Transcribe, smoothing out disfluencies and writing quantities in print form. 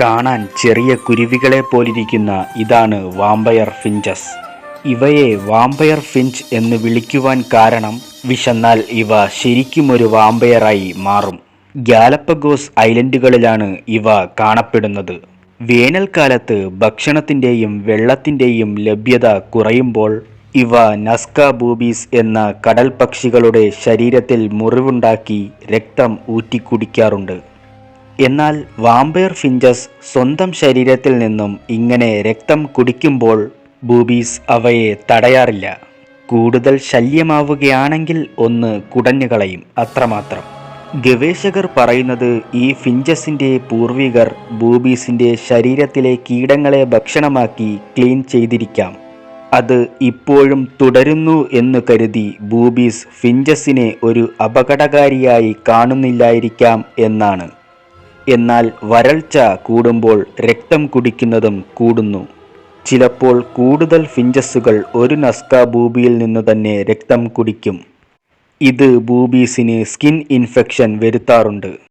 കാണാൻ ചെറിയ കുരുവികളെ പോലിരിക്കുന്ന ഇതാണ് വാമ്പയർ ഫിഞ്ചസ്. ഇവയെ വാമ്പയർ ഫിഞ്ച് എന്ന് വിളിക്കുവാൻ കാരണം വിശന്നാൽ ഇവ ശരിക്കും ഒരു വാമ്പയറായി മാറും. ഗാലപ്പഗോസ് ഐലൻഡുകളിലാണ് ഇവ കാണപ്പെടുന്നത്. വേനൽക്കാലത്ത് ഭക്ഷണത്തിൻ്റെയും വെള്ളത്തിൻ്റെയും ലഭ്യത കുറയുമ്പോൾ ഇവ നസ്ക ബൂബീസ് എന്ന കടൽ പക്ഷികളുടെ ശരീരത്തിൽ മുറിവുണ്ടാക്കി രക്തം ഊറ്റിക്കുടിക്കാറുണ്ട്. എന്നാൽ വാമ്പയർ ഫിഞ്ചസ് സ്വന്തം ശരീരത്തിൽ നിന്നും ഇങ്ങനെ രക്തം കുടിക്കുമ്പോൾ ബൂബീസ് അവയെ തടയാറില്ല. കൂടുതൽ ശല്യമാവുകയാണെങ്കിൽ ഒന്ന് കുടഞ്ഞുകളയും, അത്രമാത്രം. ഗവേഷകർ പറയുന്നത് ഈ ഫിഞ്ചസിൻ്റെ പൂർവികർ ബൂബീസിൻ്റെ ശരീരത്തിലെ കീടങ്ങളെ ഭക്ഷണമാക്കി ക്ലീൻ ചെയ്തിരിക്കാം. അത് ഇപ്പോഴും തുടരുന്നു എന്ന് കരുതി ബൂബീസ് ഫിഞ്ചസിനെ ഒരു അപകടകാരിയായി കാണുന്നില്ലായിരിക്കാം എന്നാണ്. എന്നാൽ വരൾച്ച കൂടുമ്പോൾ രക്തം കുടിക്കുന്നതും കൂടുന്നു. ചിലപ്പോൾ കൂടുതൽ ഫിഞ്ചസുകൾ ഒരു നസ്ക ബൂബിയിൽ നിന്ന് തന്നെ രക്തം കുടിക്കും. ഇത് ബൂബീസിന് സ്കിൻ ഇൻഫെക്ഷൻ വരുത്താറുണ്ട്.